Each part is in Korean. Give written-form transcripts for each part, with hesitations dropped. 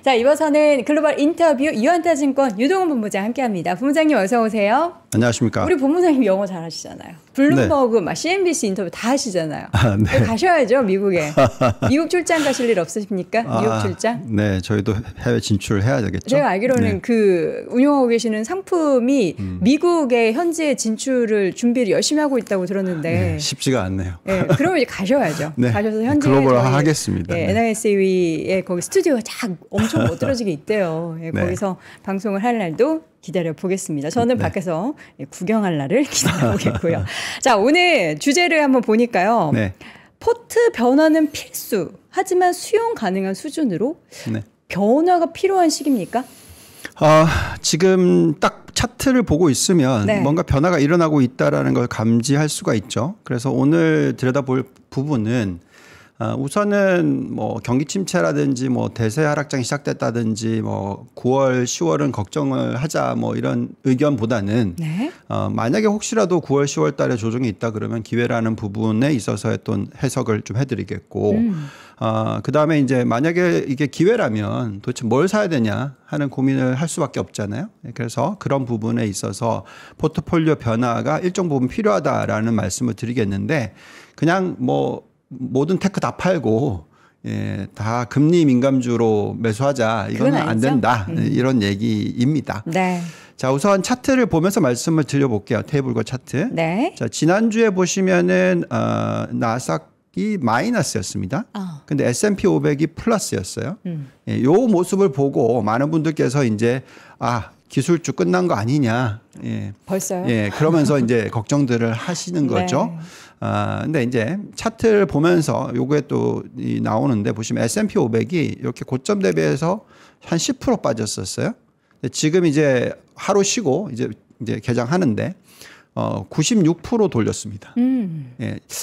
자, 이번서는 글로벌 인터뷰 유한타증권 유동훈 본부장 함께합니다. 본부장님 어서 오세요. 안녕하십니까. 우리 본부장님 영어 잘하시잖아요. 블룸버그, 막 CNBC 인터뷰 다 하시잖아요. 네. 가셔야죠, 미국에. 미국 출장 가실 일 없으십니까? 미국 출장? 네, 저희도 해외 진출을 해야 되겠죠. 제가 알기로는 그 운영하고 계시는 상품이 미국의 현지에 진출을 준비를 열심히 하고 있다고 들었는데 네, 쉽지가 않네요. 네, 그러면 이제 가셔야죠. 네, 가셔서 현지에 글로벌 하겠습니다. 네, NISA에 거기 스튜디오가 쫙 엄청 멋들어지게 있대요. 네, 거기서 방송을 할 날도 기다려 보겠습니다. 저는 밖에서 구경할 날을 기다려 보겠고요. 자, 오늘 주제를 한번 보니까요. 포트 변화는 필수. 하지만 수용 가능한 수준으로 변화가 필요한 시기입니까? 지금 딱 차트를 보고 있으면 뭔가 변화가 일어나고 있다라는 걸 감지할 수가 있죠. 그래서 오늘 들여다볼 부분은 우선은 뭐 경기 침체라든지 뭐 대세 하락장이 시작됐다든지 뭐 9월, 10월은 걱정을 하자 뭐 이런 의견보다는 만약에 혹시라도 9월, 10월 달에 조정이 있다 그러면 기회라는 부분에 있어서의 또 해석을 좀 해드리겠고 그다음에 이제 만약에 이게 기회라면 도대체 뭘 사야 되냐 하는 고민을 할 수밖에 없잖아요. 그래서 그런 부분에 있어서 포트폴리오 변화가 일정 부분 필요하다라는 말씀을 드리겠는데 그냥 뭐 모든 테크 다 팔고 다 금리 민감주로 매수하자 이건 안 된다 이런 얘기입니다. 자, 우선 차트를 보면서 말씀을 드려볼게요. 테이블과 차트. 자, 지난주에 보시면은 나스닥이 마이너스였습니다. 근데 S&P 500이 플러스였어요. 요 모습을 보고 많은 분들께서 이제 기술주 끝난 거 아니냐. 벌써요? 그러면서 이제 걱정들을 하시는 거죠. 근데 이제 차트를 보면서 요게 또 나오는데 보시면 S&P 500이 이렇게 고점 대비해서 한 10% 빠졌었어요. 지금 이제 하루 쉬고 이제 개장하는데 96% 돌렸습니다.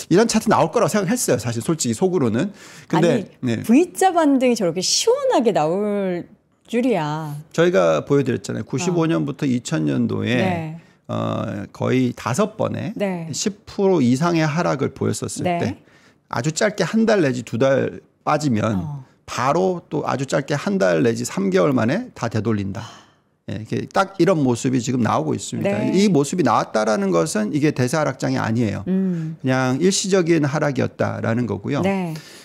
이런 차트 나올 거라고 생각했어요. 사실 솔직히 속으로는. 근데 V자 반등이 저렇게 시원하게 나올 줄이야. 저희가 보여드렸잖아요. 95년부터 2000년도에 거의 5번에 10% 이상의 하락을 보였었을 때 아주 짧게 한 달 내지 2달 빠지면 바로 또 아주 짧게 한 달 내지 3개월 만에 다 되돌린다. 딱 이런 모습이 지금 나오고 있습니다. 이 모습이 나왔다라는 것은 이게 대세 하락장이 아니에요. 그냥 일시적인 하락이었다라는 거고요.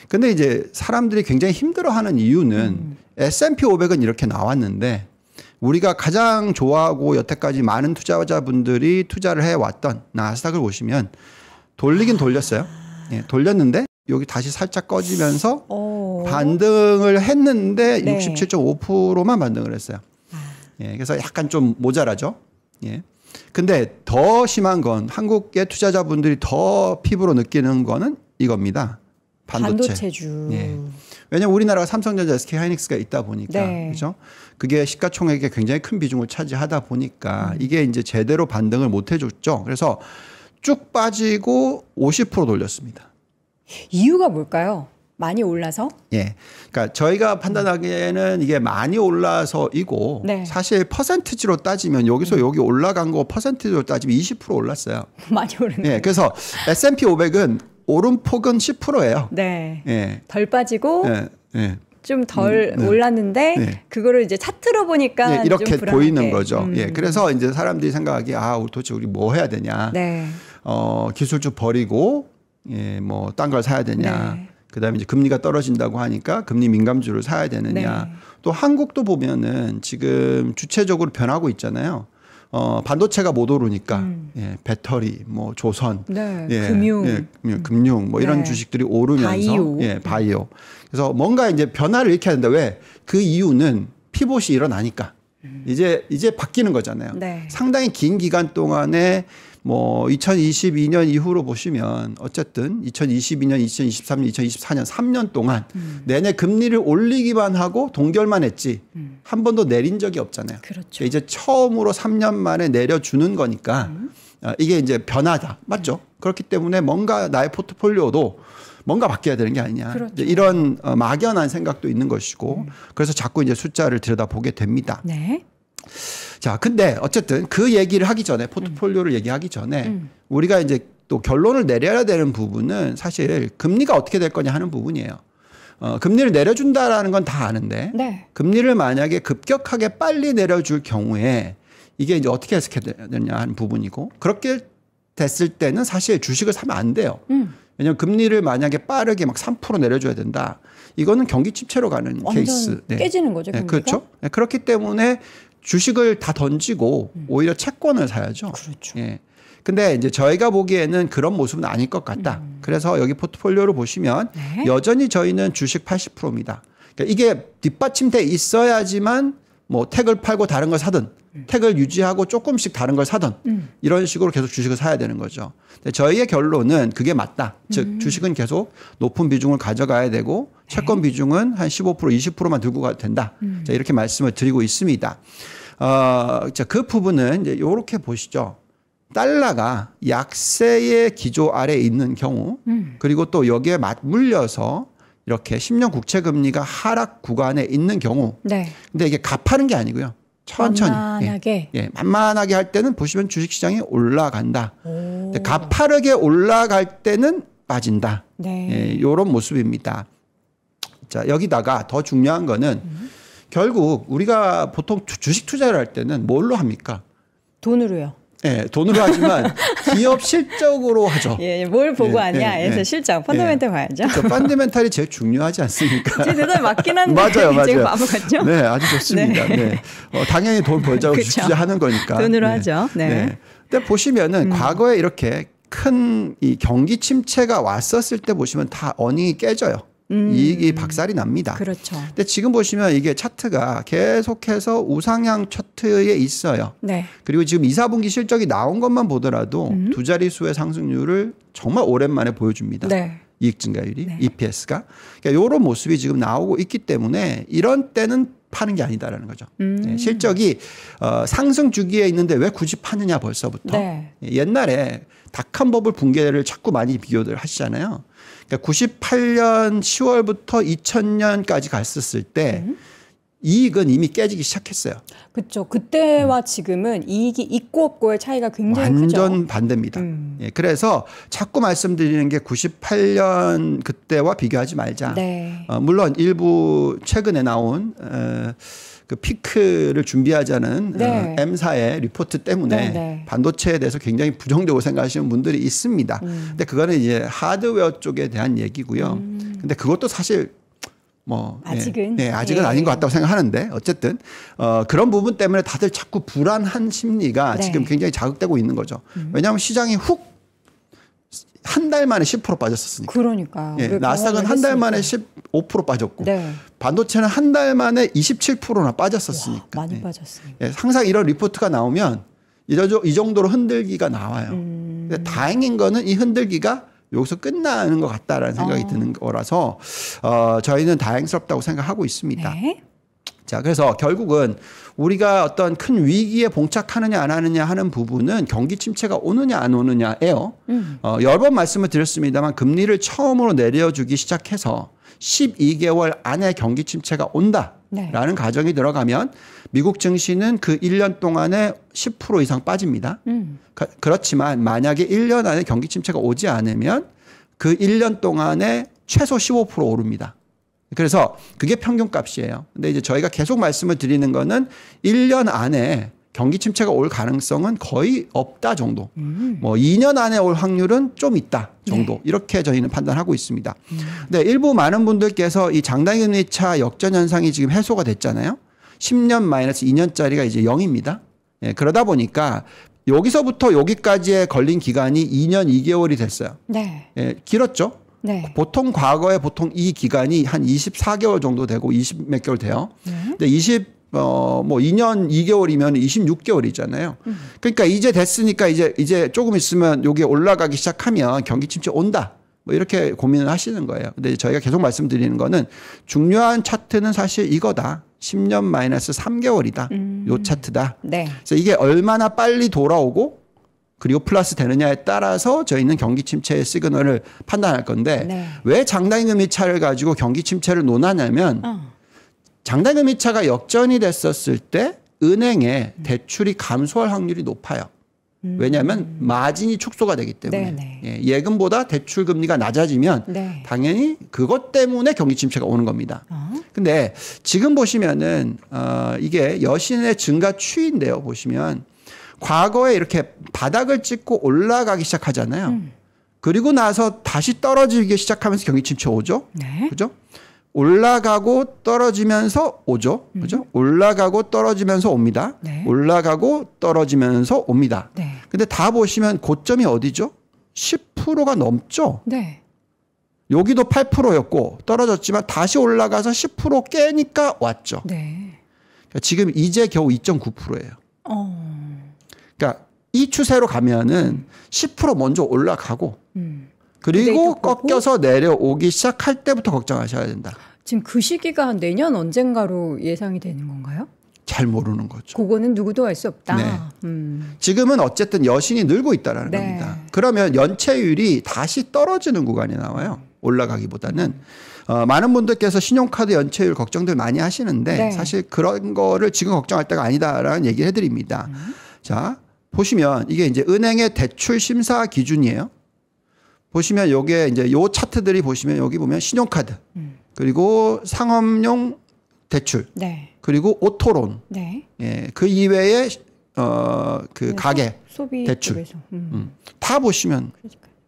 근데 이제 사람들이 굉장히 힘들어하는 이유는 S&P 500은 이렇게 나왔는데 우리가 가장 좋아하고 여태까지 많은 투자자분들이 투자를 해왔던 나스닥을 보시면 돌리긴 돌렸어요. 돌렸는데 여기 다시 살짝 꺼지면서 반등을 했는데 67.5%만 반등을 했어요. 그래서 약간 좀 모자라죠. 근데 더 심한 건 한국의 투자자분들이 더 피부로 느끼는 거는 이겁니다. 반도체주. 왜냐하면 우리나라가 삼성전자, SK 하이닉스가 있다 보니까 그죠? 그게 시가총액에 굉장히 큰 비중을 차지하다 보니까 이게 이제 제대로 반등을 못 해줬죠. 그래서 쭉 빠지고 50% 돌렸습니다. 이유가 뭘까요? 많이 올라서? 그러니까 저희가 판단하기에는 이게 많이 올라서이고 사실 퍼센트지로 따지면 여기서 여기 올라간 거 퍼센트지로 따지면 20% 올랐어요. 많이 오르네. 그래서 S&P 500은 오름폭은 10%예요. 덜 빠지고 좀 덜 올랐는데 그거를 이제 차트로 보니까 이렇게 좀 보이는 거죠. 그래서 이제 사람들이 생각하기에 도대체 우리 뭐 해야 되냐. 기술주 버리고 뭐 딴 걸 사야 되냐. 그다음에 이제 금리가 떨어진다고 하니까 금리 민감주를 사야 되느냐. 또 한국도 보면은 지금 주체적으로 변하고 있잖아요. 반도체가 못 오르니까 배터리, 뭐 조선, 금융, 뭐 이런 주식들이 오르면서 바이오. 그래서 뭔가 이제 변화를 일으켜야 된다. 왜? 그 이유는 피봇이 일어나니까 이제 바뀌는 거잖아요. 상당히 긴 기간 동안에 뭐 2022년 이후로 보시면 어쨌든 2022년, 2023년, 2024년 3년 동안 내내 금리를 올리기만 하고 동결만 했지 한 번도 내린 적이 없잖아요. 이제 처음으로 3년 만에 내려주는 거니까 이게 이제 변화다. 맞죠? 그렇기 때문에 뭔가 나의 포트폴리오도 뭔가 바뀌어야 되는 게 아니냐. 이런 막연한 생각도 있는 것이고 그래서 자꾸 이제 숫자를 들여다보게 됩니다. 자, 근데 어쨌든 그 얘기를 하기 전에 포트폴리오를 얘기하기 전에 우리가 이제 또 결론을 내려야 되는 부분은 사실 금리가 어떻게 될 거냐 하는 부분이에요. 금리를 내려준다라는 건 다 아는데 네. 금리를 만약에 급격하게 빨리 내려줄 경우에 이게 이제 어떻게 해석해야 되냐 하는 부분이고 그렇게 됐을 때는 사실 주식을 사면 안 돼요. 왜냐하면 금리를 만약에 빠르게 막 3% 내려줘야 된다. 이거는 경기 침체로 가는 케이스. 네. 깨지는 거죠. 네, 그렇죠. 네, 그렇기 때문에 주식을 다 던지고 오히려 채권을 사야죠. 그렇죠. 예. 근데 이제 저희가 보기에는 그런 모습은 아닐 것 같다. 그래서 여기 포트폴리오를 보시면 네. 여전히 저희는 주식 80%입니다. 그러니까 이게 뒷받침돼 있어야지만 뭐 택을 팔고 다른 걸 사든 택을 유지하고 조금씩 다른 걸 사든 이런 식으로 계속 주식을 사야 되는 거죠. 근데 저희의 결론은 그게 맞다. 즉 주식은 계속 높은 비중을 가져가야 되고 채권 비중은 한 15% 20%만 들고 가도 된다. 자, 이렇게 말씀을 드리고 있습니다. 자, 그 부분은 이제 이렇게 보시죠. 달러가 약세의 기조 아래에 있는 경우 그리고 또 여기에 맞물려서 이렇게 10년 국채 금리가 하락 구간에 있는 경우 네. 근데 이게 가파른 게 아니고요. 천천히 만만하게 만만하게 할 때는 보시면 주식시장이 올라간다. 근데 가파르게 올라갈 때는 빠진다. 네. 이런 모습입니다. 자, 여기다가 더 중요한 거는 결국 우리가 보통 주식 투자를 할 때는 뭘로 합니까? 돈으로요. 네, 돈으로 하지만 기업 실적으로 하죠. 예, 뭘 보고 하냐 해서 실적, 펀더멘탈 봐야죠. 그러니까 펀더멘탈이 제일 중요하지 않습니까? 제 대답이 맞긴 한데 맞아요. 제가 바보 같죠? 네, 아주 좋습니다. 네. 당연히 돈 벌자고 주식 투자하는 거니까. 돈으로 하죠. 네. 근데 보시면은 과거에 이렇게 큰 이 경기 침체가 왔었을 때 보시면 다 어닝이 깨져요. 이익이 박살이 납니다. 그렇죠. 근데 지금 보시면 이게 차트가 계속해서 우상향 차트에 있어요. 네. 그리고 지금 2, 4분기 실적이 나온 것만 보더라도 두 자릿수의 상승률을 정말 오랜만에 보여줍니다. 네. 이익 증가율이, 네. EPS가. 그러니까 이런 모습이 지금 나오고 있기 때문에 이런 때는 파는 게 아니다라는 거죠. 네, 실적이 상승 주기에 있는데 왜 굳이 파느냐 벌써부터. 네. 옛날에 닷컴버블 붕괴를 자꾸 많이 비교를 하시잖아요. 그러니까 98년 10월부터 2000년까지 갔었을 때 이익은 이미 깨지기 시작했어요. 그렇죠. 그때와 지금은 이익이 있고 없고의 차이가 굉장히 크죠. 완전 반대입니다. 예, 그래서 자꾸 말씀드리는 게 98년 그때와 비교하지 말자. 네. 물론 일부 최근에 나온 그 피크를 준비하자는 네. M사의 리포트 때문에 네, 네. 반도체에 대해서 굉장히 부정적으로 생각하시는 분들이 있습니다. 근데 그거는 이제 하드웨어 쪽에 대한 얘기고요. 근데 그것도 사실 뭐 아직은 아직은 아닌 것 같다고 생각하는데 어쨌든 그런 부분 때문에 다들 자꾸 불안한 심리가 네. 지금 굉장히 자극되고 있는 거죠. 왜냐하면 시장이 훅 한 달 만에 10% 빠졌었으니까. 그러니까요. 예, 나스닥은 한 달 만에 15% 빠졌고 네. 반도체는 한 달 만에 27%나 빠졌었으니까. 와, 많이 빠졌어요. 예, 항상 이런 리포트가 나오면 이 정도로 흔들기가 나와요. 근데 다행인 거는 이 흔들기가 여기서 끝나는 것 같다라는 생각이 드는 거라서 저희는 다행스럽다고 생각하고 있습니다. 네. 자, 그래서 결국은 우리가 어떤 큰 위기에 봉착하느냐 안 하느냐 하는 부분은 경기 침체가 오느냐 안 오느냐예요. 여러 번 말씀을 드렸습니다만 금리를 처음으로 내려주기 시작해서 12개월 안에 경기 침체가 온다라는 네. 가정이 들어가면 미국 증시는 그 1년 동안에 10% 이상 빠집니다. 그렇지만 만약에 1년 안에 경기 침체가 오지 않으면 그 1년 동안에 최소 15% 오릅니다. 그래서 그게 평균값이에요. 근데 이제 저희가 계속 말씀을 드리는 거는 1년 안에 경기 침체가 올 가능성은 거의 없다 정도. 뭐 2년 안에 올 확률은 좀 있다 정도. 네. 이렇게 저희는 판단하고 있습니다. 근데 일부 많은 분들께서 이 장단금리 차 역전 현상이 지금 해소가 됐잖아요. 10년 마이너스 2년짜리가 이제 0입니다. 예, 그러다 보니까 여기서부터 여기까지의 걸린 기간이 2년 2개월이 됐어요. 네. 예, 길었죠. 네. 보통 과거에 보통 이 기간이 한 24개월 정도 되고 20 몇 개월 돼요. 근데 2년 2개월이면 26개월이잖아요. 그러니까 이제 됐으니까 이제 조금 있으면 여기 올라가기 시작하면 경기 침체 온다. 뭐 이렇게 고민을 하시는 거예요. 근데 저희가 계속 말씀드리는 거는 중요한 차트는 사실 이거다. 10년 마이너스 3개월이다. 요 차트다. 네. 그래서 이게 얼마나 빨리 돌아오고 그리고 플러스 되느냐에 따라서 저희는 경기 침체의 시그널을 판단할 건데 네. 왜 장단금리 차를 가지고 경기 침체를 논하냐면 장단금리 차가 역전이 됐었을 때 은행의 대출이 감소할 확률이 높아요. 왜냐하면 마진이 축소가 되기 때문에 예, 예금보다 대출 금리가 낮아지면 네. 당연히 그것 때문에 경기 침체가 오는 겁니다. 근데 지금 보시면은 이게 여신의 증가 추이인데요. 보시면 과거에 이렇게 바닥을 찍고 올라가기 시작하잖아요. 그리고 나서 다시 떨어지기 시작하면서 경기 침체 오죠. 네. 그죠? 올라가고 떨어지면서 오죠. 그죠? 올라가고 떨어지면서 옵니다. 네. 올라가고 떨어지면서 옵니다. 네. 근데 다 보시면 고점이 어디죠? 10%가 넘죠? 네. 여기도 8%였고 떨어졌지만 다시 올라가서 10% 깨니까 왔죠. 네. 그러니까 지금 이제 겨우 2.9%예요. 그러니까 이 추세로 가면은 10% 먼저 올라가고 그리고 꺾여서 내려오기 시작할 때부터 걱정하셔야 된다. 지금 그 시기가 한 내년 언젠가로 예상이 되는 건가요? 잘 모르는 거죠. 그거는 누구도 알 수 없다. 네. 지금은 어쨌든 여신이 늘고 있다는 네. 겁니다. 그러면 연체율이 다시 떨어지는 구간이 나와요. 올라가기보다는. 많은 분들께서 신용카드 연체율 걱정들 많이 하시는데 네. 사실 그런 거를 지금 걱정할 때가 아니다라는 얘기를 해드립니다. 자, 보시면 이게 이제 은행의 대출 심사 기준이에요. 보시면 요게 이제 요 차트들이 보시면 여기 보면 신용카드 그리고 상업용 대출 네. 그리고 오토론 네. 예, 그 이외에 그 네, 가계 소비 대출 다 보시면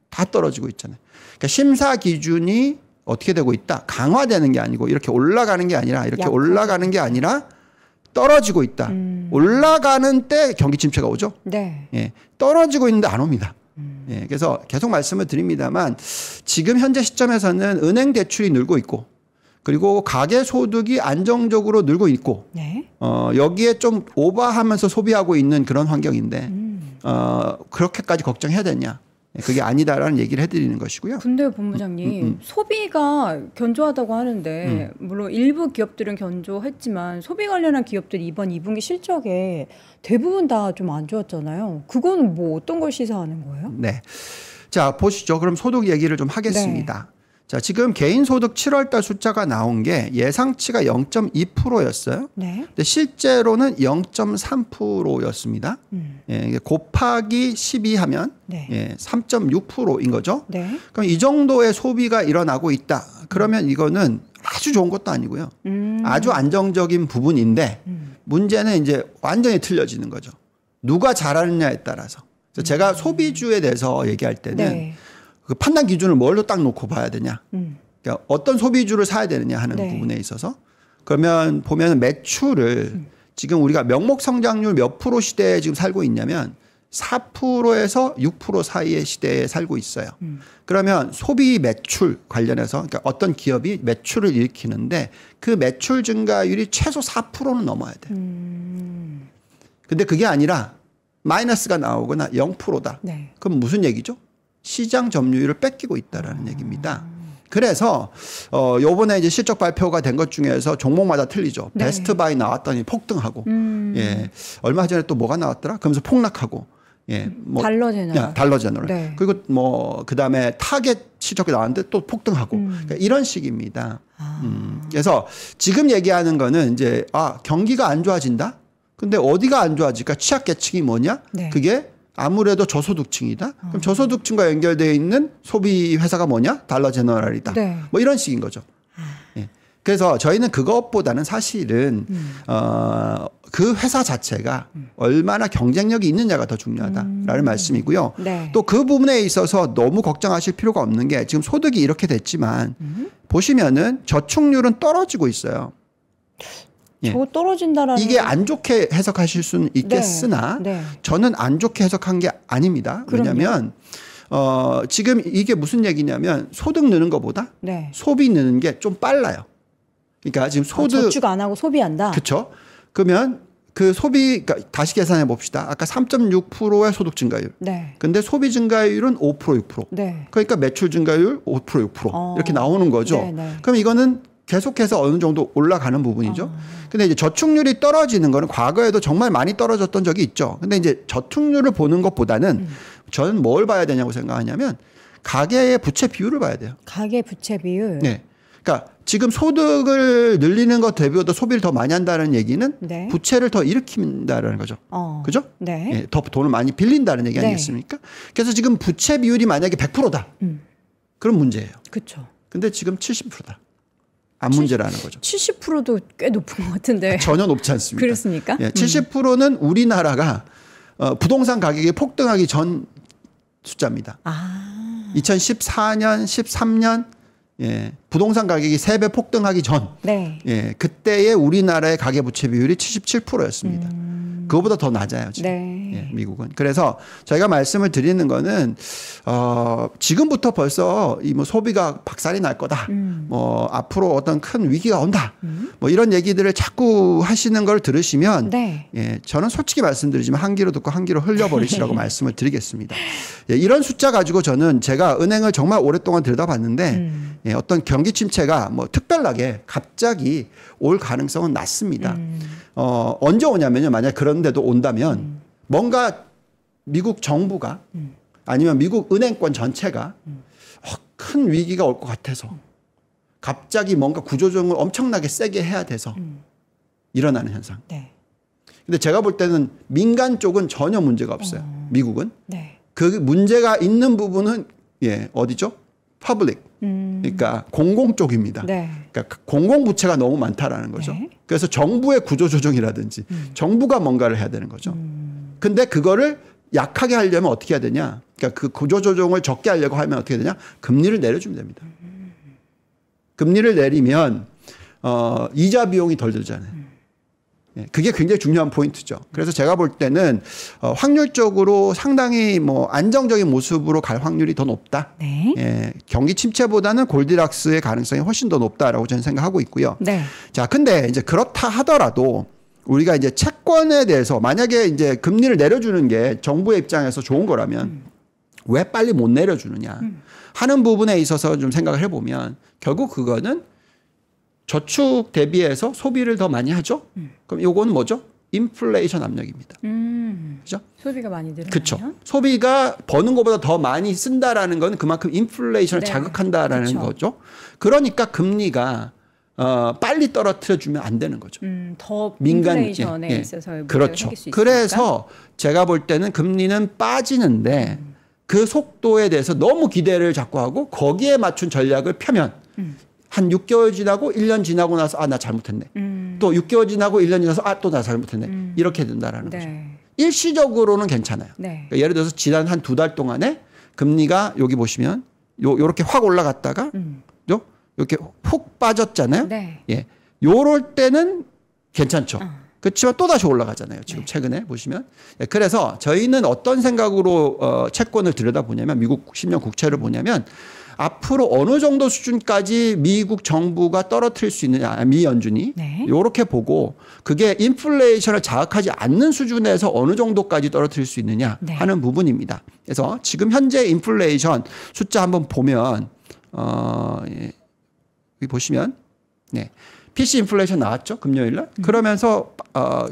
다 떨어지고 있잖아요. 그러니까 심사 기준이 어떻게 되고 있다? 강화되는 게 아니고 이렇게 올라가는 게 아니라 이렇게 올라가는 게 아니라 떨어지고 있다. 올라가는 때 경기 침체가 오죠. 네. 예, 떨어지고 있는데 안 옵니다. 예, 그래서 계속 말씀을 드립니다만 지금 현재 시점에서는 은행 대출이 늘고 있고 그리고 가계 소득이 안정적으로 늘고 있고 네. 여기에 좀 오버하면서 소비하고 있는 그런 환경인데 그렇게까지 걱정해야 되냐? 그게 아니다라는 얘기를 해드리는 것이고요. 근데 본부장님 소비가 견조하다고 하는데 물론 일부 기업들은 견조했지만 소비 관련한 기업들이 이번 2분기 실적에 대부분 다 좀 안 좋았잖아요. 그거는 뭐 어떤 걸 시사하는 거예요? 네, 자 보시죠. 그럼 소득 얘기를 좀 하겠습니다. 네. 자, 지금 개인소득 7월달 숫자가 나온 게 예상치가 0.2%였어요. 네. 근데 실제로는 0.3%였습니다. 예, 곱하기 12 하면 네. 예, 3.6%인 거죠. 네. 그럼 이 정도의 소비가 일어나고 있다. 그러면 이거는 아주 좋은 것도 아니고요. 아주 안정적인 부분인데 문제는 이제 완전히 틀려지는 거죠. 누가 잘하느냐에 따라서. 그래서 제가 소비주에 대해서 얘기할 때는 네. 그 판단 기준을 뭘로 딱 놓고 봐야 되냐. 그러니까 어떤 소비주를 사야 되느냐 하는 네. 부분에 있어서 그러면 보면 매출을 지금 우리가 명목 성장률 몇 프로 시대에 지금 살고 있냐면 4%에서 6% 사이의 시대에 살고 있어요. 그러면 소비 매출 관련해서 그러니까 어떤 기업이 매출을 일으키는데 그 매출 증가율이 최소 4%는 넘어야 돼요. 근데 그게 아니라 마이너스가 나오거나 0%다. 네. 그럼 무슨 얘기죠? 시장 점유율을 뺏기고 있다라는 얘기입니다. 그래서 요번에 이제 실적 발표가 된 것 중에서 종목마다 틀리죠. 네. 베스트바이 나왔더니 폭등하고 예. 얼마 전에 또 뭐가 나왔더라? 그러면서 폭락하고 예. 뭐 달러 제너럴. 달러 제너럴. 네. 그리고 뭐 그다음에 타겟 실적이 나왔는데 또 폭등하고 그러니까 이런 식입니다. 그래서 지금 얘기하는 거는 이제 경기가 안 좋아진다. 근데 어디가 안 좋아질까? 취약계층이 뭐냐? 네. 그게 아무래도 저소득층이다. 그럼 저소득층과 연결되어 있는 소비 회사가 뭐냐? 달러 제너럴이다. 네. 뭐 이런 식인 거죠. 예. 그래서 저희는 그것보다는 사실은 그 회사 자체가 얼마나 경쟁력이 있느냐가 더 중요하다라는 말씀이고요. 네. 또 그 부분에 있어서 너무 걱정하실 필요가 없는 게 지금 소득이 이렇게 됐지만 보시면은 저축률은 떨어지고 있어요. 예. 떨어진다라는 이게 안 좋게 해석하실 수는 있겠으나 네. 네. 저는 안 좋게 해석한 게 아닙니다. 왜냐하면 지금 이게 무슨 얘기냐면 소득 느는 것보다 네. 소비 느는 게 좀 빨라요. 그러니까 지금 소득 저축 안 하고 소비한다. 그렇죠. 그러면 그 소비 그러니까 다시 계산해 봅시다. 아까 3.6%의 소득 증가율. 네. 근데 소비 증가율은 5% 6%. 네. 그러니까 매출 증가율 5% 6% 이렇게 나오는 거죠. 네, 네. 그럼 이거는 계속해서 어느 정도 올라가는 부분이죠. 근데 이제 저축률이 떨어지는 거는 과거에도 정말 많이 떨어졌던 적이 있죠. 근데 이제 저축률을 보는 것보다는 저는 뭘 봐야 되냐고 생각하냐면 가계의 부채 비율을 봐야 돼요. 가계 부채 비율. 네. 그러니까 지금 소득을 늘리는 것 대비해도 소비를 더 많이 한다는 얘기는 네. 부채를 더 일으킨다는 거죠. 그죠? 네. 예, 더 돈을 많이 빌린다는 얘기 아니겠습니까? 그래서 지금 부채 비율이 만약에 100%다. 그럼 문제예요. 그렇죠. 근데 지금 70%다. 안 문제라는 거죠. 70%도 꽤 높은 것 같은데. 전혀 높지 않습니다. 그렇습니까? 예, 70%는 우리나라가 부동산 가격이 폭등하기 전 숫자입니다. 2014년, 13년 예, 부동산 가격이 3배 폭등하기 전 네. 예, 그때의 우리나라의 가계부채 비율이 77%였습니다. 그거보다 더 낮아요 지금 네. 예, 미국은. 그래서 저희가 말씀을 드리는 거는 지금부터 벌써 이 뭐 소비가 박살이 날 거다. 뭐 앞으로 어떤 큰 위기가 온다. 뭐 이런 얘기들을 자꾸 하시는 걸 들으시면 네. 예, 저는 솔직히 말씀드리지만 한 귀로 듣고 한 귀로 흘려버리시라고 말씀을 드리겠습니다. 예, 이런 숫자 가지고 저는 제가 은행을 정말 오랫동안 들여다봤는데 예, 어떤 경기 침체가 뭐 특별하게 갑자기 올 가능성은 낮습니다. 언제 오냐면요. 만약 그런데도 온다면 뭔가 미국 정부가 아니면 미국 은행권 전체가 큰 위기가 올 것 같아서 갑자기 뭔가 구조조정을 엄청나게 세게 해야 돼서 일어나는 현상. 네. 근데 제가 볼 때는 민간 쪽은 전혀 문제가 없어요. 미국은. 네. 그 문제가 있는 부분은 예, 어디죠? 퍼블릭. 그러니까 공공 쪽입니다. 네. 그러니까 공공 부채가 너무 많다라는 거죠. 네. 그래서 정부의 구조 조정이라든지 정부가 뭔가를 해야 되는 거죠. 근데 그거를 약하게 하려면 어떻게 해야 되냐? 그러니까 그 구조 조정을 적게 하려고 하면 어떻게 되냐? 금리를 내려주면 됩니다. 금리를 내리면 이자 비용이 덜 들잖아요. 그게 굉장히 중요한 포인트죠. 그래서 제가 볼 때는 확률적으로 상당히 뭐 안정적인 모습으로 갈 확률이 더 높다. 네. 예, 경기 침체보다는 골디락스의 가능성이 훨씬 더 높다라고 저는 생각하고 있고요. 네. 자, 근데 이제 그렇다 하더라도 우리가 이제 채권에 대해서 만약에 이제 금리를 내려주는 게 정부의 입장에서 좋은 거라면 왜 빨리 못 내려주느냐 하는 부분에 있어서 좀 생각을 해보면 결국 그거는 저축 대비해서 소비를 더 많이 하죠. 그럼 요거는 뭐죠? 인플레이션 압력입니다. 그죠? 소비가 많이 늘어나요. 그렇죠. 소비가 버는 것보다 더 많이 쓴다라는 건 그만큼 인플레이션을 네. 자극한다라는 그쵸. 거죠. 그러니까 금리가 빨리 떨어뜨려 주면 안 되는 거죠. 더 민간 인플레이션에 있어서 그렇죠. 생길 수 있으니까. 그래서 제가 볼 때는 금리는 빠지는데 그 속도에 대해서 너무 기대를 자꾸 하고 거기에 맞춘 전략을 펴면 한 6개월 지나고 1년 지나고 나서 나 잘못했네. 또 6개월 지나고 1년 지나서 또 나 잘못했네. 이렇게 된다라는 네. 거죠. 일시적으로는 괜찮아요. 네. 그러니까 예를 들어서 지난 한 2달 동안에 금리가 여기 보시면 요렇게 확 올라갔다가 이렇게 훅 빠졌잖아요. 네. 예. 요럴 때는 괜찮죠. 그렇지만 또 다시 올라가잖아요. 지금 네. 최근에 보시면. 예, 그래서 저희는 어떤 생각으로 채권을 들여다보냐면 미국 10년 국채를 보냐면 앞으로 어느 정도 수준까지 미국 정부가 떨어뜨릴 수 있느냐, 미 연준이 네. 요렇게 보고 그게 인플레이션을 자극하지 않는 수준에서 어느 정도까지 떨어뜨릴 수 있느냐 네. 하는 부분입니다. 그래서 지금 현재 인플레이션 숫자 한번 보면 예, 여기 보시면 네. PC 인플레이션 나왔죠, 금요일 날. 그러면서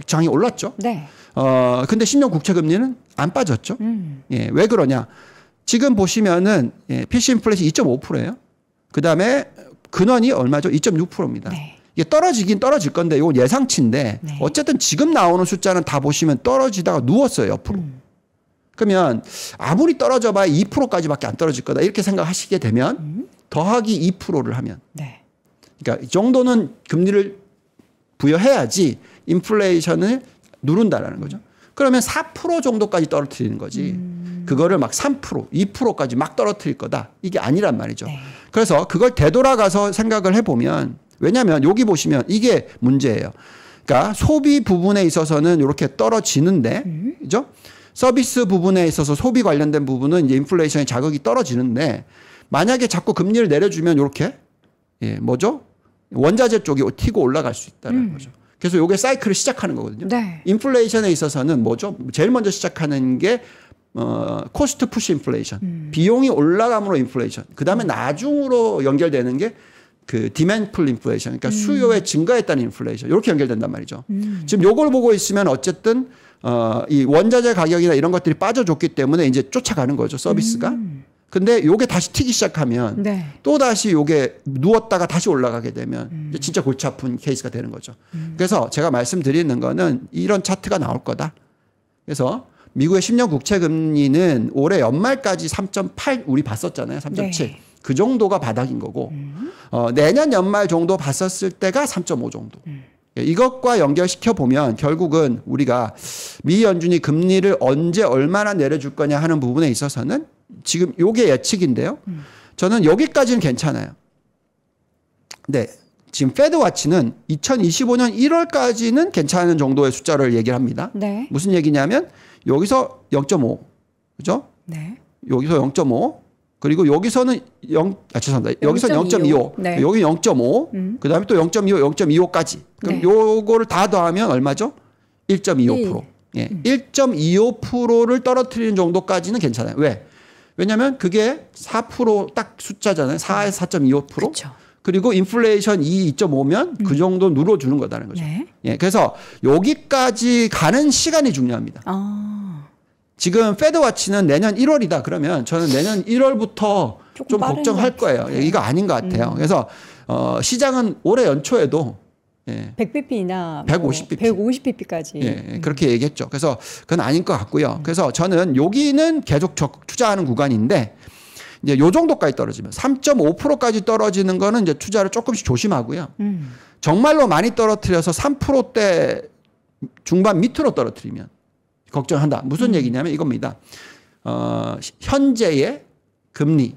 장이 올랐죠. 네. 근데 10년 국채 금리는 안 빠졌죠. 예, 왜 그러냐? 지금 보시면은 예, PC 인플레이션 2.5%예요. 그다음에 근원이 얼마죠? 2.6%입니다. 네. 이게 떨어지긴 떨어질 건데 이건 예상치인데 네. 어쨌든 지금 나오는 숫자는 다 보시면 떨어지다가 누웠어요, 옆으로. 그러면 아무리 떨어져 봐야 2%까지밖에 안 떨어질 거다. 이렇게 생각하시게 되면 더하기 2%를 하면 네. 그러니까 이 정도는 금리를 부여해야지 인플레이션을 누른다라는 거죠. 그러면 4% 정도까지 떨어뜨리는 거지. 그거를 막 3%, 2%까지 막 떨어뜨릴 거다. 이게 아니란 말이죠. 네. 그래서 그걸 되돌아가서 생각을 해보면 왜냐하면 여기 보시면 이게 문제예요. 그러니까 소비 부분에 있어서는 이렇게 떨어지는데 그죠? 서비스 부분에 있어서 소비 관련된 부분은 이제 인플레이션의 자극이 떨어지는데 만약에 자꾸 금리를 내려주면 이렇게 예, 뭐죠? 원자재 쪽이 튀고 올라갈 수 있다는 거죠. 그래서 이게 사이클을 시작하는 거거든요. 네. 인플레이션에 있어서는 뭐죠? 제일 먼저 시작하는 게 코스트 푸시 인플레이션. 비용이 올라감으로 인플레이션. 그다음에 나중으로 연결되는 게 그 디맨풀 인플레이션. 그러니까 수요의 증가에 따른 인플레이션. 이렇게 연결된단 말이죠. 지금 요걸 보고 있으면 어쨌든 이 원자재 가격이나 이런 것들이 빠져줬기 때문에 이제 쫓아가는 거죠. 서비스가. 근데 요게 다시 튀기 시작하면 네. 또 다시 요게 누웠다가 다시 올라가게 되면 진짜 골치 아픈 케이스가 되는 거죠. 그래서 제가 말씀드리는 거는 이런 차트가 나올 거다. 그래서 미국의 10년 국채 금리는 올해 연말까지 3.8 우리 봤었잖아요. 3.7. 네. 그 정도가 바닥인 거고 내년 연말 정도 봤었을 때가 3.5 정도. 이것과 연결시켜 보면 결국은 우리가 미 연준이 금리를 언제 얼마나 내려줄 거냐 하는 부분에 있어서는 지금 요게 예측인데요. 저는 여기까지는 괜찮아요. 네. 지금 패드와치는 2025년 1월까지는 괜찮은 정도의 숫자를 얘기를 합니다. 네. 무슨 얘기냐면 여기서 0.5. 그죠? 네. 여기서 0.5. 그리고 여기서는 죄송합니다. 여기서 0.25. 네. 여기 0.5. 그다음에 또 0.25, 0.25까지. 그럼 네. 요거를 다 더하면 얼마죠? 1.25%. 예. 1.25%를 떨어뜨리는 정도까지는 괜찮아요. 왜? 왜냐면 그게 4% 숫자잖아요. 4에서 4.25%. 그렇죠. 그리고 인플레이션 2.5면 그 정도 눌러주는 거다는 거죠. 네. 예. 그래서 여기까지 가는 시간이 중요합니다. 지금 패드와치는 내년 1월이다. 그러면 저는 내년 1월부터 좀 걱정할 거예요. 이거 아닌 것 같아요. 그래서 시장은 올해 연초에도 100bp나 150bp. 150bp까지. 예, 그렇게 얘기했죠. 그래서 그건 아닌 것 같고요. 그래서 저는 여기는 계속 투자하는 구간인데 이제 요 정도까지 떨어지면 3.5%까지 떨어지는 거는 이제 투자를 조금씩 조심하고요. 정말로 많이 떨어뜨려서 3%대 중반 밑으로 떨어뜨리면 걱정한다. 무슨 얘기냐면 이겁니다. 현재의 금리,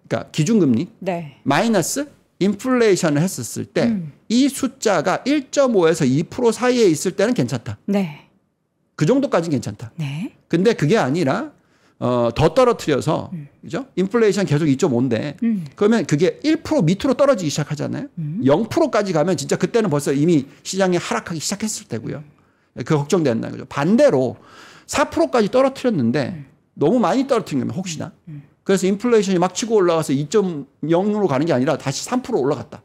그러니까 기준금리 네. 마이너스 인플레이션을 했었을 때 이 숫자가 1.5에서 2% 사이에 있을 때는 괜찮다. 네. 그 정도까지는 괜찮다. 네. 근데 그게 아니라 더 떨어뜨려서 그죠? 인플레이션 계속 2.5인데 그러면 그게 1% 밑으로 떨어지기 시작하잖아요. 0%까지 가면 진짜 그때는 벌써 이미 시장이 하락하기 시작했을 때고요. 그 걱정된다는 거죠. 반대로 4%까지 떨어뜨렸는데 너무 많이 떨어뜨린 거면 혹시나. 그래서 인플레이션이 막 치고 올라가서 2.0으로 가는 게 아니라 다시 3% 올라갔다.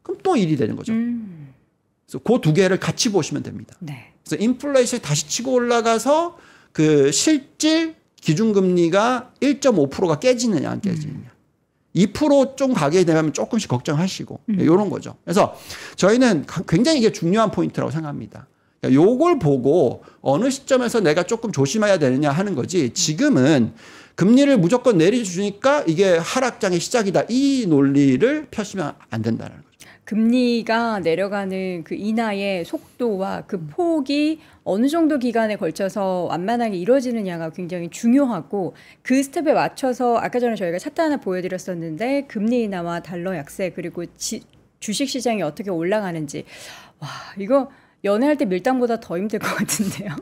그럼 또 1이 되는 거죠. 그래서 그 두 개를 같이 보시면 됩니다. 네. 그래서 인플레이션이 다시 치고 올라가서 그 실질 기준금리가 1.5%가 깨지느냐 안 깨지느냐. 2% 좀 가게 되면 조금씩 걱정하시고 이런 거죠. 그래서 저희는 굉장히 이게 중요한 포인트라고 생각합니다. 요걸 보고 어느 시점에서 내가 조금 조심해야 되느냐 하는 거지 지금은 금리를 무조건 내려주니까 이게 하락장의 시작이다. 이 논리를 펴시면 안 된다는 거죠. 금리가 내려가는 그 인하의 속도와 그 폭이 어느 정도 기간에 걸쳐서 완만하게 이루어지느냐가 굉장히 중요하고 그 스텝에 맞춰서 아까 전에 저희가 차트 하나 보여드렸었는데 금리 인하와 달러 약세 그리고 주식시장이 어떻게 올라가는지 와 이거 연애할 때 밀당보다 더 힘들 것 같은데요.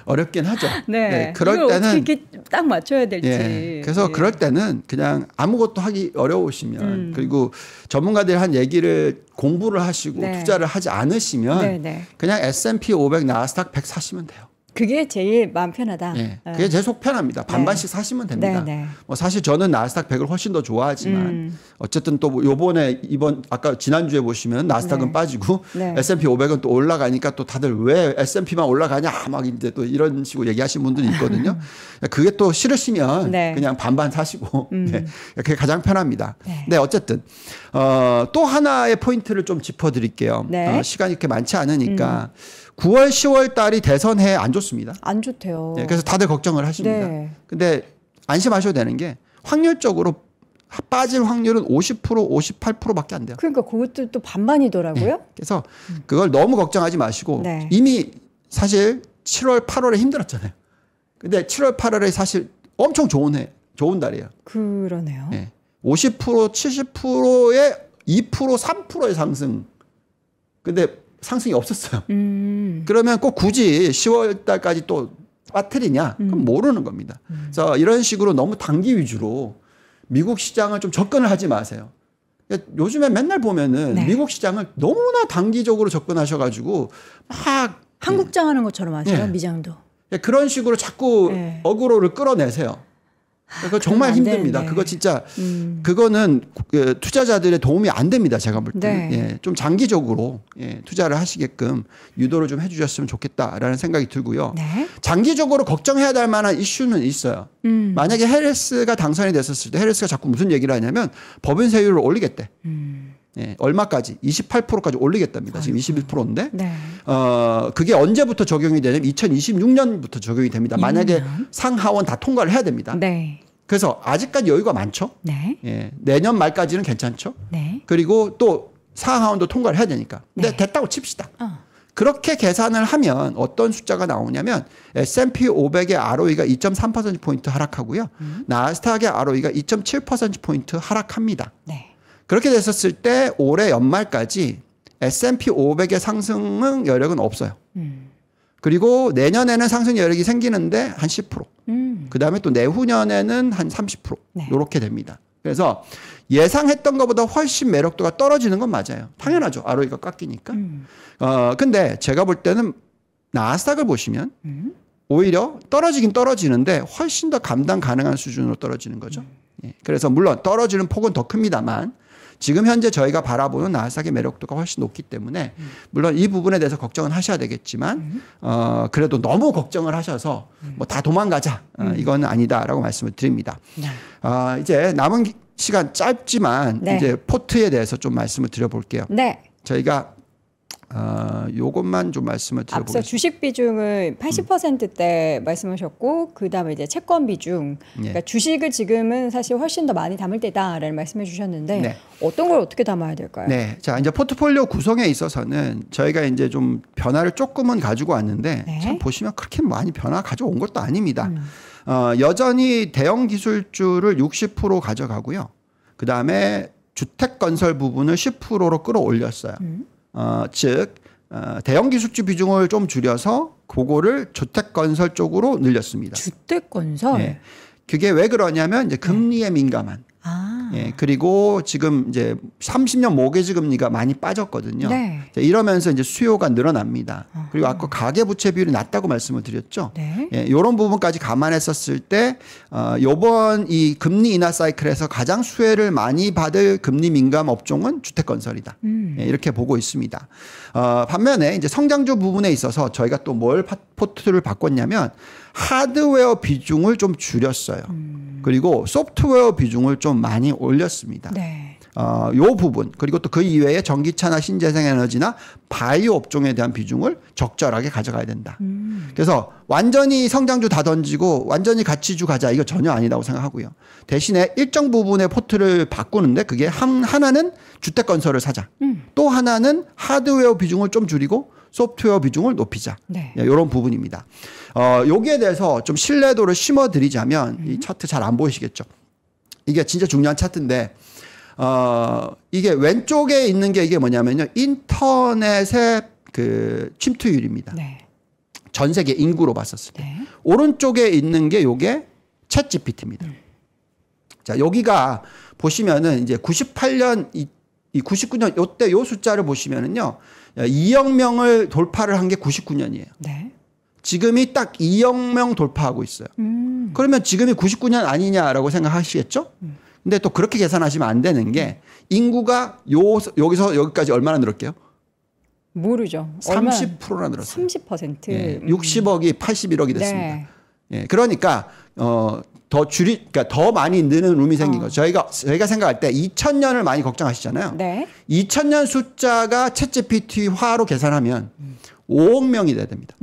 어렵긴 하죠. 네. 네. 그럴 때는 어떻게 이렇게 딱 맞춰야 될지. 예. 그래서 그럴 때는 그냥 아무것도 하기 어려우시면 그리고 전문가들이 한 얘기를 공부를 하시고 네. 투자를 하지 않으시면 네, 네. 그냥 S&P 500 나스닥 100 사시면 돼요. 그게 제일 마음 편하다. 네. 그게 제일 속 편합니다. 반반씩 네. 사시면 됩니다. 네, 네. 뭐 사실 저는 나스닥 100을 훨씬 더 좋아하지만 어쨌든 또 요번에 아까 지난주에 보시면 나스닥은 네. 빠지고 네. S&P 500은 또 올라가니까 또 다들 왜 S&P만 올라가냐 막 이제 또 이런 식으로 얘기하시는 분들이 있거든요. 그게 또 싫으시면 네. 그냥 반반 사시고 네. 그게 가장 편합니다. 네, 네 어쨌든 또 하나의 포인트를 좀 짚어드릴게요. 네. 시간이 이렇게 많지 않으니까 9월, 10월 달이 대선해 안 좋습니다. 안 좋대요. 네, 그래서 다들 걱정을 하십니다. 네. 근데 안심하셔도 되는 게 확률적으로 빠질 확률은 50%, 58%밖에 안 돼요. 그러니까 그것도 또 반반이더라고요. 네. 그래서 그걸 너무 걱정하지 마시고 네. 이미 사실 7월, 8월에 힘들었잖아요. 근데 7월, 8월에 사실 엄청 좋은 달이에요. 그러네요. 네. 50%, 70%의 2%, 3%의 상승. 근데 상승이 없었어요. 그러면 꼭 굳이 10월 달까지 또 빠뜨리냐? 그럼 모르는 겁니다. 그래서 이런 식으로 너무 단기 위주로 미국 시장을 좀 접근을 하지 마세요. 요즘에 맨날 보면은 네. 미국 시장을 너무나 단기적으로 접근하셔가지고 막 한국장 하는 것처럼 하세요. 네. 미장도. 그런 식으로 자꾸 네. 어그로를 끌어내세요. 그거 정말 힘듭니다. 그거 진짜 그거는 투자자들의 도움이 안 됩니다. 제가 볼 때. 네. 예, 좀 장기적으로 투자를 하시게끔 유도를 좀 해주셨으면 좋겠다라는 생각이 들고요. 네. 장기적으로 걱정해야 될 만한 이슈는 있어요. 만약에 해리스가 당선이 됐었을 때 해리스가 자꾸 무슨 얘기를 하냐면 법인 세율을 올리겠대. 예, 얼마까지? 28%까지 올리겠답니다. 지금 21%인데. 네. 그게 언제부터 적용이 되냐면 2026년부터 적용이 됩니다. 만약에 상하원 다 통과를 해야 됩니다. 네. 그래서 아직까지 여유가 많죠. 네. 예, 내년 말까지는 괜찮죠. 네. 그리고 또 상하원도 통과를 해야 되니까. 근데 네. 됐다고 칩시다. 그렇게 계산을 하면 어떤 숫자가 나오냐면 S&P 500의 ROE가 2.3%포인트 하락하고요. 나스닥의 ROE가 2.7%포인트 하락합니다. 네. 그렇게 됐었을 때 올해 연말까지 S&P 500의 상승 여력은 없어요. 그리고 내년에는 상승 여력이 생기는데 한 10%. 그다음에 또 내후년에는 한 30%. 네. 이렇게 됩니다. 그래서 예상했던 것보다 훨씬 매력도가 떨어지는 건 맞아요. 당연하죠. ROE가 깎이니까. 근데 제가 볼 때는 나스닥을 보시면 오히려 떨어지긴 떨어지는데 훨씬 더 감당 가능한 수준으로 떨어지는 거죠. 예. 그래서 물론 떨어지는 폭은 더 큽니다만 지금 현재 저희가 바라보는 나스닥의 매력도가 훨씬 높기 때문에 물론 이 부분에 대해서 걱정은 하셔야 되겠지만 그래도 너무 걱정을 하셔서 뭐 다 도망가자 이건 아니다라고 말씀을 드립니다. 네. 이제 남은 시간 짧지만 네. 이제 포트에 대해서 좀 말씀을 드려볼게요. 네. 저희가 요것만 좀 말씀을 드려보겠습니다. 앞서 주식 비중을 80%대 말씀하셨고 그다음에 이제 채권 비중. 그러니까 주식을 지금은 사실 훨씬 더 많이 담을 때다라는 말씀해 주셨는데 네. 어떤 걸 어떻게 담아야 될까요? 네. 자, 이제 포트폴리오 구성에 있어서는 저희가 이제 좀 변화를 조금은 가지고 왔는데 네. 참 보시면 그렇게 많이 변화 가져온 것도 아닙니다. 여전히 대형 기술주를 60% 가져가고요. 그다음에 주택 건설 부분을 10%로 끌어올렸어요. 즉 대형 기술주 비중을 좀 줄여서 그거를 주택 건설 쪽으로 늘렸습니다. 주택 건설. 네. 그게 왜 그러냐면 이제 금리에 민감한. 예, 그리고 지금 이제 30년 모기지 금리가 많이 빠졌거든요. 네. 이러면서 이제 수요가 늘어납니다. 그리고 아까 가계부채 비율이 낮다고 말씀을 드렸죠. 네. 예, 이런 부분까지 감안했었을 때 이번 이 금리 인하 사이클에서 가장 수혜를 많이 받을 금리 민감 업종은 주택건설이다. 예, 이렇게 보고 있습니다. 반면에 이제 성장주 부분에 있어서 저희가 또 뭘 포트를 바꿨냐면 하드웨어 비중을 좀 줄였어요. 그리고 소프트웨어 비중을 좀 많이 올렸습니다. 네. 요 부분 그리고 또 그 이외에 전기차나 신재생에너지나 바이오 업종에 대한 비중을 적절하게 가져가야 된다. 그래서 완전히 성장주 다 던지고 완전히 가치주 가자 이거 전혀 아니라고 생각하고요. 대신에 일정 부분의 포트를 바꾸는데 그게 하나는 주택건설을 사자. 또 하나는 하드웨어 비중을 좀 줄이고 소프트웨어 비중을 높이자. 네. 이런 부분입니다. 여기에 대해서 좀 신뢰도를 심어드리자면 이 차트 잘 안 보이시겠죠. 이게 진짜 중요한 차트인데 이게 왼쪽에 있는 게 이게 뭐냐면요. 인터넷의 그 침투율입니다. 네. 전 세계 인구로 봤었을 때. 네. 오른쪽에 있는 게 요게 챗 GPT입니다. 자, 여기가 보시면은 이제 98년 이 99년 요때 요 숫자를 보시면은요. 2억 명을 돌파를 한 게 99년이에요. 네. 지금이 딱 2억 명 돌파하고 있어요. 그러면 지금이 99년 아니냐라고 생각하시겠죠? 근데 또 그렇게 계산하시면 안 되는 게 인구가 여기서 여기까지 얼마나 늘었게요? 모르죠. 30%나 늘었어요. 30%. 예, 60억이 81억이 됐습니다. 네. 예, 그러니까 그러니까 더 많이 느는 룸이 생긴 거죠. 저희가 생각할 때 2000년을 많이 걱정하시잖아요. 네. 2000년 숫자가 챗GPT화로 계산하면 5억 명이 돼야 됩니다.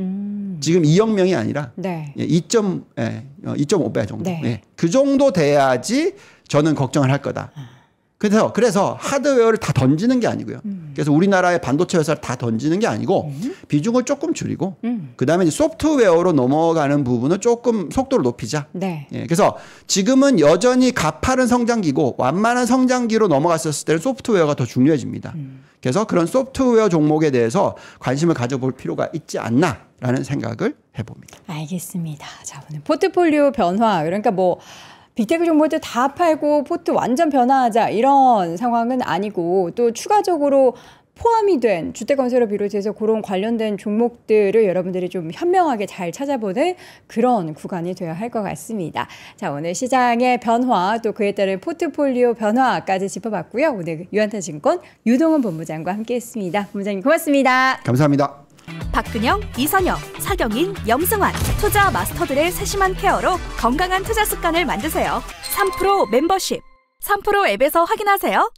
지금 2억 명이 아니라 네. 2.5배 정도. 네. 네. 그 정도 돼야지 저는 걱정을 할 거다. 그래서 하드웨어를 다 던지는 게 아니고요. 그래서 우리나라의 반도체 회사를 다 던지는 게 아니고 비중을 조금 줄이고 그다음에 이제 소프트웨어로 넘어가는 부분을 조금 속도를 높이자. 네. 예, 그래서 지금은 여전히 가파른 성장기고 완만한 성장기로 넘어갔었을 때는 소프트웨어가 더 중요해집니다. 그래서 그런 소프트웨어 종목에 대해서 관심을 가져볼 필요가 있지 않나라는 생각을 해봅니다. 알겠습니다. 자, 오늘 포트폴리오 변화 그러니까 뭐 빅테크 종목들 다 팔고 포트 완전 변화하자 이런 상황은 아니고 또 추가적으로 포함이 된 주택건설을 비롯해서 그런 관련된 종목들을 여러분들이 좀 현명하게 잘 찾아보는 그런 구간이 되어야 할 것 같습니다. 자, 오늘 시장의 변화 또 그에 따른 포트폴리오 변화까지 짚어봤고요. 오늘 유한타증권 유동훈 본부장과 함께했습니다. 본부장님 고맙습니다. 감사합니다. 박근영, 이선영, 사경인, 염승환 투자 마스터들의 세심한 케어로 건강한 투자 습관을 만드세요. 3프로 멤버십 3프로 앱에서 확인하세요.